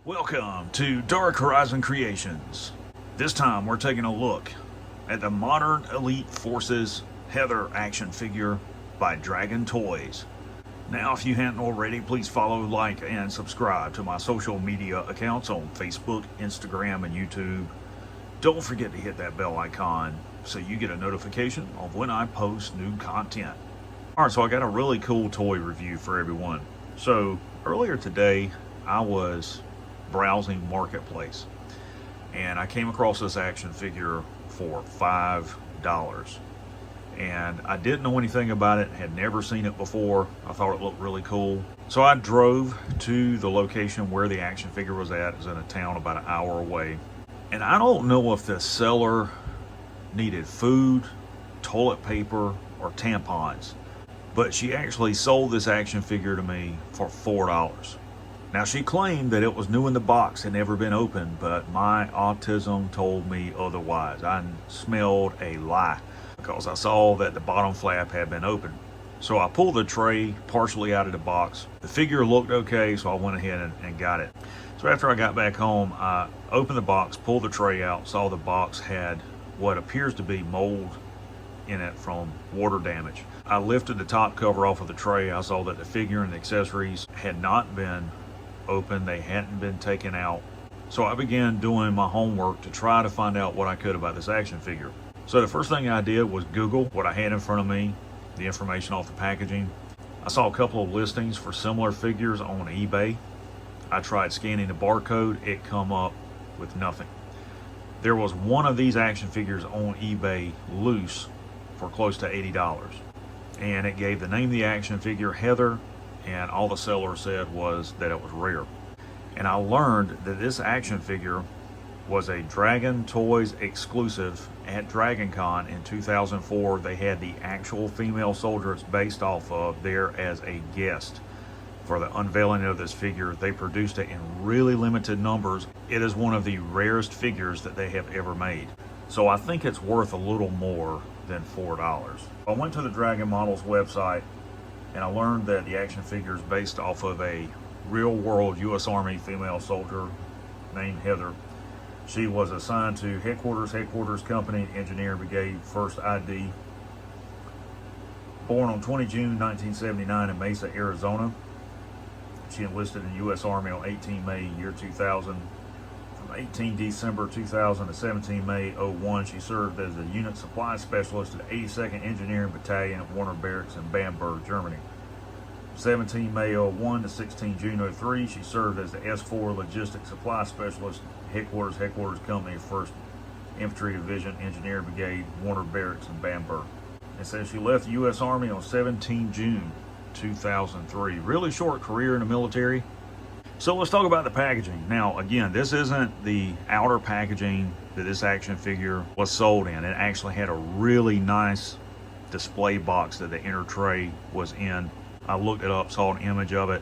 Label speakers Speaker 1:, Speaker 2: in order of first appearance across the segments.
Speaker 1: Welcome to Dark Horizon Creations. This time we're taking a look at the Modern Elite Forces Heather action figure by Dragon Toys. Now, if you hadn't already, please follow, like, and subscribe to my social media accounts on Facebook, Instagram, and YouTube. Don't forget to hit that bell icon so you get a notification of when I post new content. Alright, so I got a really cool toy review for everyone. So, earlier today, I was browsing Marketplace and I came across this action figure for $5. And I didn't know anything about it, had never seen it before. I thought it looked really cool. So I drove to the location where the action figure was at. It was in a town about an hour away. And I don't know if the seller needed food, toilet paper, or tampons, but she actually sold this action figure to me for $4. Now, she claimed that it was new in the box, had never been opened, but my autism told me otherwise. I smelled a lie because I saw that the bottom flap had been opened. So I pulled the tray partially out of the box. The figure looked okay, so I went ahead and got it. So after I got back home, I opened the box, pulled the tray out, saw the box had what appears to be mold in it from water damage. I lifted the top cover off of the tray. I saw that the figure and the accessories had not been open, they hadn't been taken out. So I began doing my homework to try to find out what I could about this action figure. So the first thing I did was Google what I had in front of me, the information off the packaging. I saw a couple of listings for similar figures on eBay. I tried scanning the barcode, it come up with nothing. There was one of these action figures on eBay loose for close to $80. And it gave the name of the action figure, Heather, and all the seller said was that it was rare. And I learned that this action figure was a Dragon Toys exclusive at DragonCon in 2004. They had the actual female soldier it's based off of there as a guest for the unveiling of this figure. They produced it in really limited numbers. It is one of the rarest figures that they have ever made. So I think it's worth a little more than $4. I went to the Dragon Models website and I learned that the action figure is based off of a real-world U.S. Army female soldier named Heather. She was assigned to Headquarters Company, Engineer Brigade, 1st ID. Born on 20 June 1979 in Mesa, Arizona. She enlisted in the U.S. Army on 18 May year 2000. From 18 December 2000 to 17 May 01, she served as a unit supply specialist at 82nd Engineering Battalion at Warner Barracks in Bamberg, Germany. 17 May 01 to 16 June 03, she served as the S4 Logistics Supply Specialist, Headquarters Company, 1st Infantry Division, Engineer Brigade, Warner Barracks in Bamberg. It says she left the U.S. Army on 17 June 2003. Really short career in the military. So let's talk about the packaging. Now, again, this isn't the outer packaging that this action figure was sold in. It actually had a really nice display box that the inner tray was in. I looked it up, saw an image of it.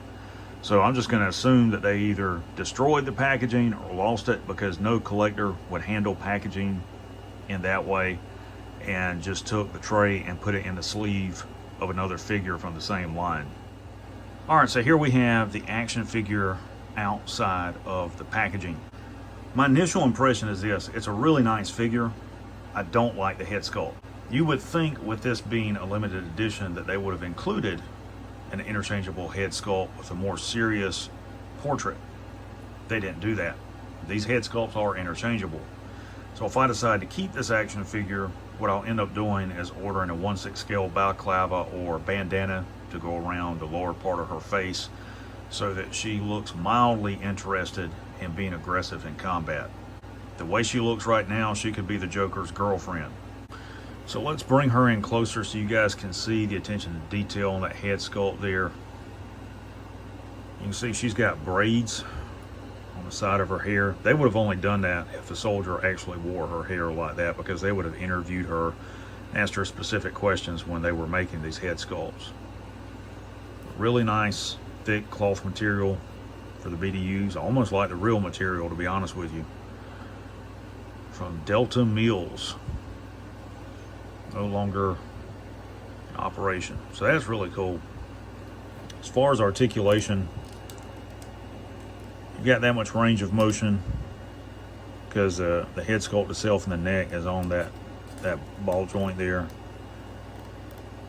Speaker 1: So I'm just going to assume that they either destroyed the packaging or lost it, because no collector would handle packaging in that way, and just took the tray and put it in the sleeve of another figure from the same line. Alright, so here we have the action figure outside of the packaging. My initial impression is this: it's a really nice figure. I don't like the head sculpt. You would think with this being a limited edition that they would have included an interchangeable head sculpt with a more serious portrait. They didn't do that. These head sculpts are interchangeable. So if I decide to keep this action figure, what I'll end up doing is ordering a 1/6 scale balaclava or bandana to go around the lower part of her face so that she looks mildly interested in being aggressive in combat. The way she looks right now, she could be the Joker's girlfriend. So let's bring her in closer so you guys can see the attention to detail on that head sculpt there. You can see she's got braids on the side of her hair. They would have only done that if the soldier actually wore her hair like that, because they would have interviewed her, asked her specific questions when they were making these head sculpts. Really nice, thick cloth material for the BDUs, almost like the real material, to be honest with you. From Delta Mills. No longer in operation. So that's really cool. As far as articulation, You got that much range of motion because the head sculpt itself and the neck is on that ball joint there.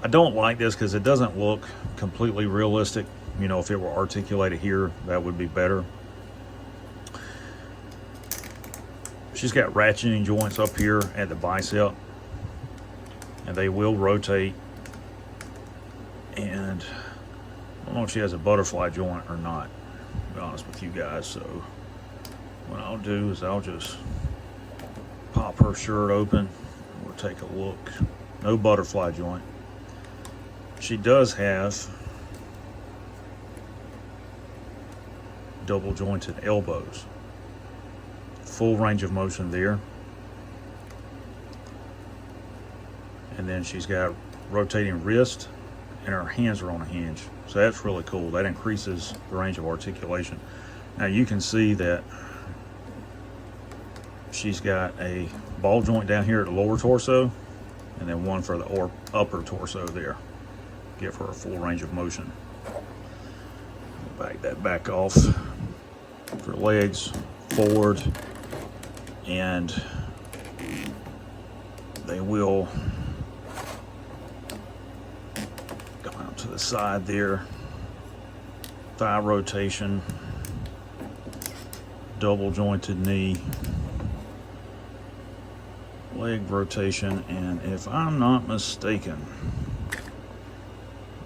Speaker 1: I don't like this because it doesn't look completely realistic. You know, if it were articulated here, that would be better. She's got ratcheting joints up here at the bicep, and they will rotate. And I don't know if she has a butterfly joint or not, to be honest with you guys. So what I'll do is I'll just pop her shirt open. We'll take a look. No butterfly joint. She does have double jointed elbows. Full range of motion there. And then she's got rotating wrist, and her hands are on a hinge. So that's really cool. That increases the range of articulation. Now you can see that she's got a ball joint down here at the lower torso, and then one for the upper torso there. Give her a full range of motion. Back that back off. For legs forward, and they will go out to the side there. Thigh rotation, double jointed knee, leg rotation, and if I'm not mistaken,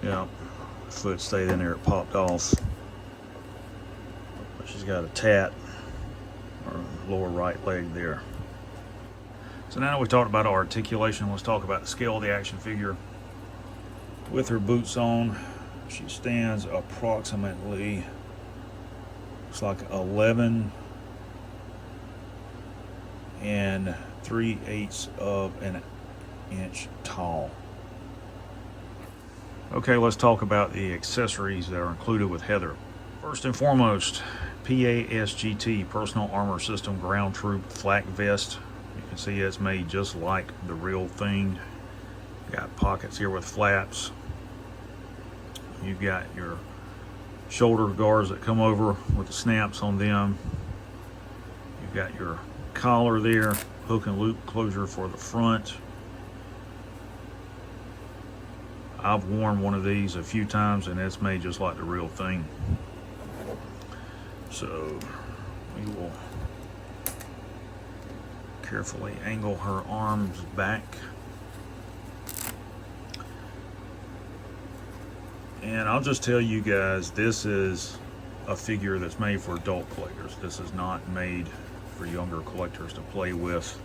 Speaker 1: yeah, foot stayed in there, it popped off. But she's got a tat, or lower right leg there. So now that we've talked about articulation, let's talk about the scale of the action figure. With her boots on, she stands approximately, looks like 11 3/8 of an inch tall. Okay, let's talk about the accessories that are included with Heather. First and foremost, PASGT, Personal Armor System Ground Troop Flak Vest. You can see it's made just like the real thing. Got pockets here with flaps. You've got your shoulder guards that come over with the snaps on them. You've got your collar there, hook and loop closure for the front. I've worn one of these a few times, and it's made just like the real thing. So we will carefully angle her arms back. And I'll just tell you guys, this is a figure that's made for adult collectors. This is not made for younger collectors to play with.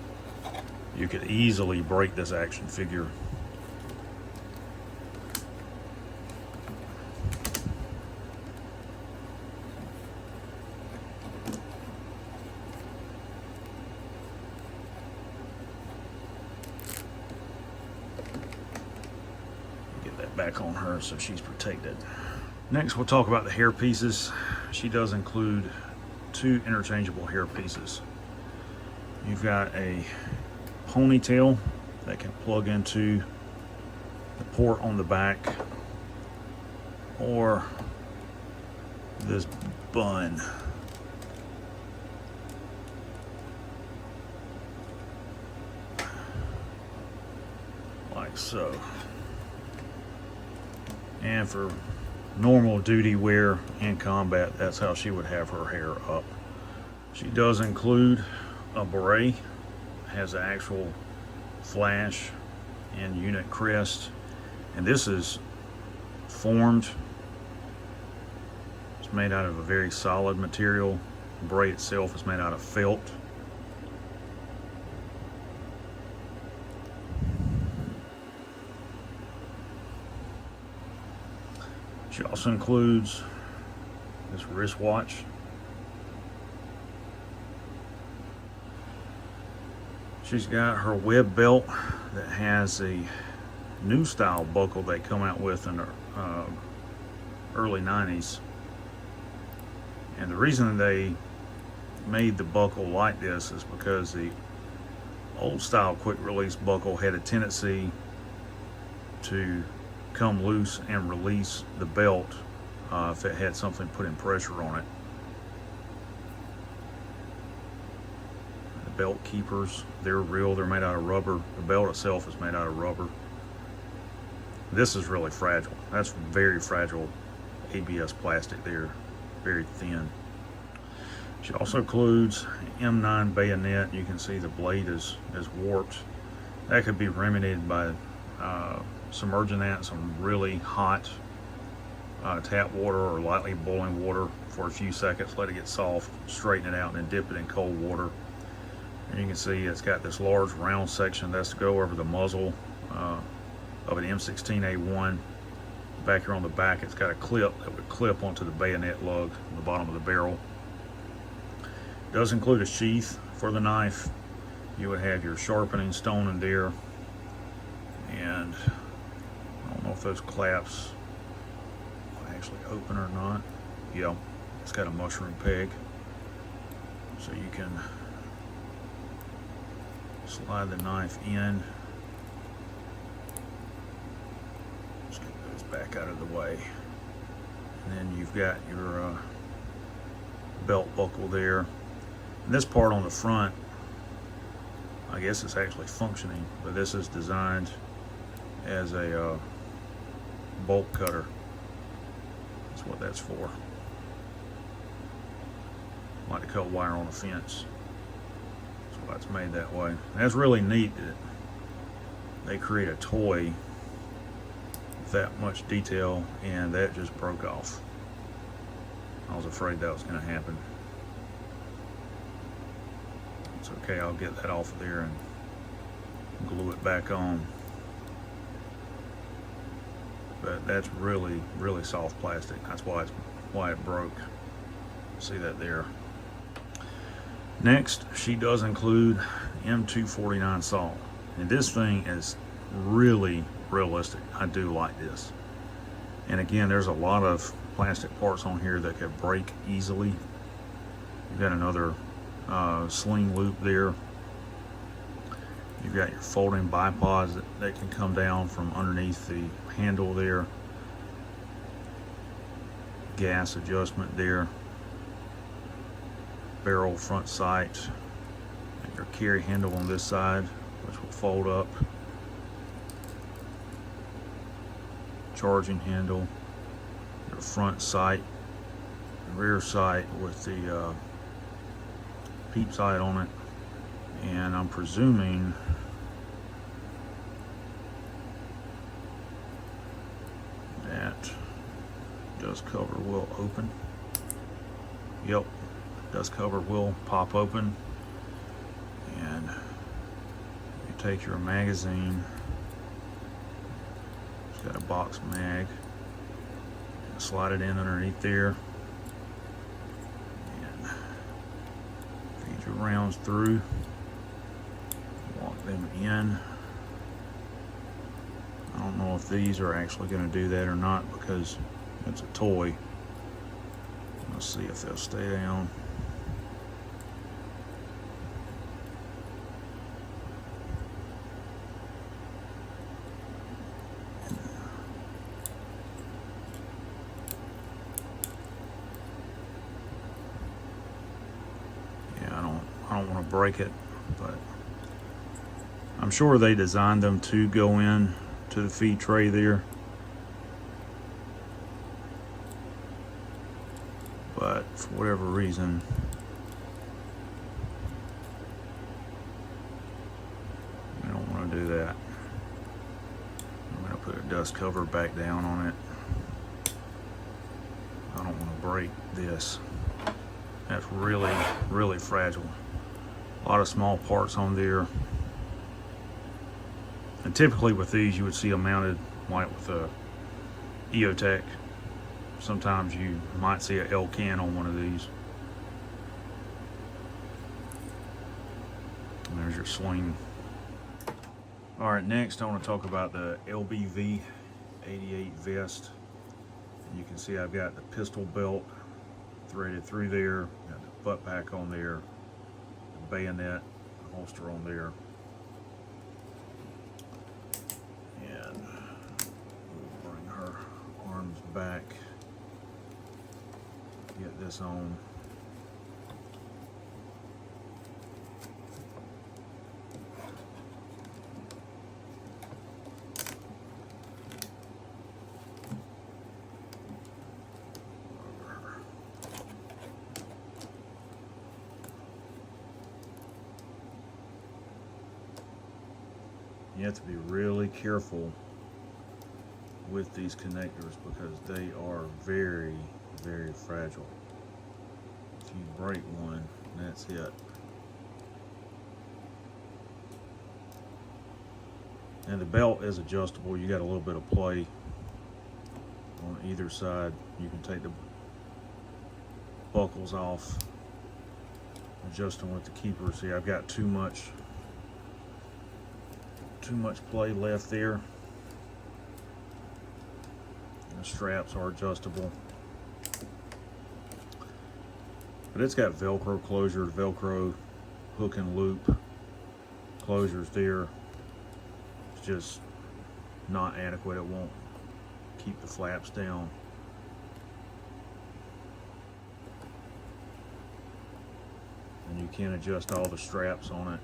Speaker 1: You could easily break this action figure. Back on her so she's protected. Next, we'll talk about the hair pieces. She does include 2 interchangeable hair pieces. You've got a ponytail that can plug into the port on the back, or this bun. Like so. And for normal duty wear in combat, that's how she would have her hair up. She does include a beret, has an actual flash and unit crest, and this is formed. It's made out of a very solid material. The beret itself is made out of felt. She also includes this wristwatch. She's got her web belt that has a new style buckle they come out with in the early 90s. And the reason they made the buckle like this is because the old style quick release buckle had a tendency to come loose and release the belt if it had something putting pressure on it. belt keepers. They're real, they're made out of rubber. The belt itself is made out of rubber. This is really fragile. That's very fragile ABS plastic there, very thin. She also includes M9 bayonet. You can see the blade is warped. That could be remedied by submerging that in some really hot tap water or lightly boiling water for a few seconds, let it get soft, straighten it out, and then dip it in cold water. And you can see it's got this large round section that's to go over the muzzle of an M16A1. Back here on the back, it's got a clip that would clip onto the bayonet lug on the bottom of the barrel. It does include a sheath for the knife. You would have your sharpening stone in there, and I don't know if those claps will actually open or not. Yeah, it's got a mushroom peg, so you can slide the knife in. Just get those back out of the way, and then you've got your belt buckle there. And this part on the front, I guess it's actually functioning, but this is designed as a bolt cutter. That's what that's for. Like to cut wire on a fence. That's why it's made that way. And that's really neat that they create a toy with that much detail, and that just broke off. I was afraid that was going to happen. It's okay, I'll get that off of there and glue it back on. But that's really, really soft plastic. That's why it broke. See that there. Next, she does include M249 saw. And this thing is really realistic. I do like this. And again, there's a lot of plastic parts on here that could break easily. You've got another sling loop there. You've got your folding bipods that can come down from underneath the handle there. Gas adjustment there. Barrel front sight. And your carry handle on this side, which will fold up. Charging handle. Your front sight. Rear sight with the peep sight on it. And I'm presuming that dust cover will open. Yep, dust cover will pop open. And you take your magazine. It's got a box mag. Slide it in underneath there. And feed your rounds through. Walk them in. I don't know if these are actually going to do that or not because it's a toy. Let's see if they'll stay down. Yeah, I don't want to break it, but I'm sure they designed them to go in to the feed tray there. But for whatever reason, I don't want to do that. I'm going to put a dust cover back down on it. I don't want to break this. That's really, really fragile. A lot of small parts on there. And typically with these, you would see them mounted like with a EOTech. Sometimes you might see an L can on one of these. And there's your sling. All right, next I want to talk about the LBV 88 vest. And you can see I've got the pistol belt threaded through there, got the butt pack on there, the bayonet, the holster on there. And we'll bring her arms back, get this on. You have to be really careful with these connectors because they are very, very fragile. If you break one, that's it. And the belt is adjustable. You got a little bit of play on either side. You can take the buckles off, adjust them with the keeper. See, I've got too much play left there. The straps are adjustable, but it's got Velcro closure, Velcro hook and loop closures there. It's just not adequate. It won't keep the flaps down. And you can adjust all the straps on it,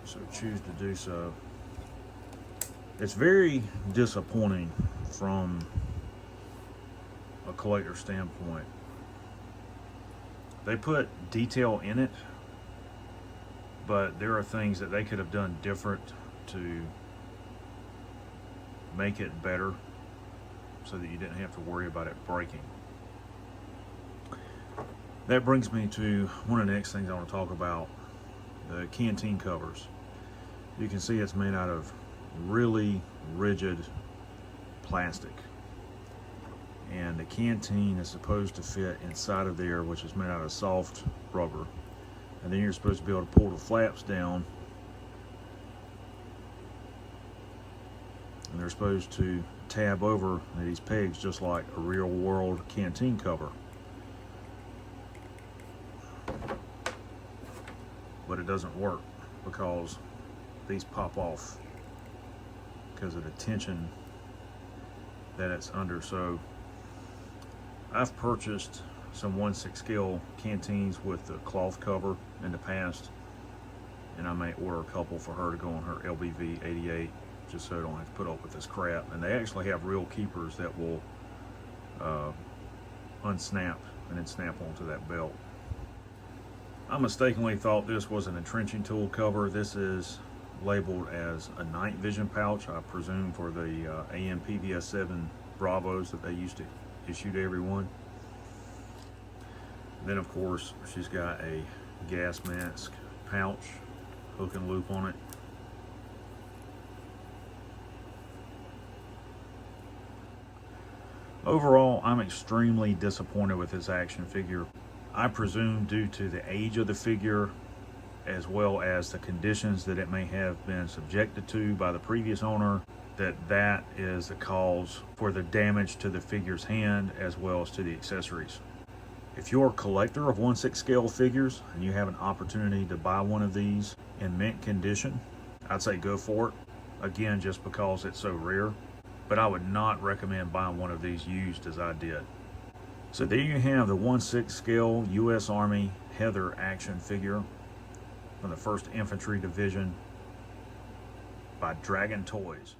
Speaker 1: so choose to do so. It's very disappointing from a collector standpoint. They put detail in it, but there are things that they could have done different to make it better so that you didn't have to worry about it breaking. That brings me to one of the next things I want to talk about, the canteen covers. You can see it's made out of really rigid plastic, and the canteen is supposed to fit inside of there, which is made out of soft rubber, and then you're supposed to be able to pull the flaps down, and they're supposed to tab over these pegs just like a real world canteen cover. But it doesn't work because these pop off because of the tension that it's under. So I've purchased some 1/6 scale canteens with the cloth cover in the past, and I may order a couple for her to go on her LBV 88 just so I don't have to put up with this crap. And they actually have real keepers that will unsnap and then snap onto that belt. I mistakenly thought this was an entrenching tool cover. This is labeled as a night vision pouch, I presume for the AM PVS-7 Bravos that they used to issue to everyone. Then of course she's got a gas mask pouch, hook and loop on it. Overall, I'm extremely disappointed with this action figure. I presume due to the age of the figure, as well as the conditions that it may have been subjected to by the previous owner, that is the cause for the damage to the figure's hand as well as to the accessories. If you're a collector of 1/6 scale figures and you have an opportunity to buy one of these in mint condition, I'd say go for it. Again, just because it's so rare. But I would not recommend buying one of these used as I did. So there you have the 1/6 scale U.S. Army Heather action figure from the 1st Infantry Division by Dragon Toys.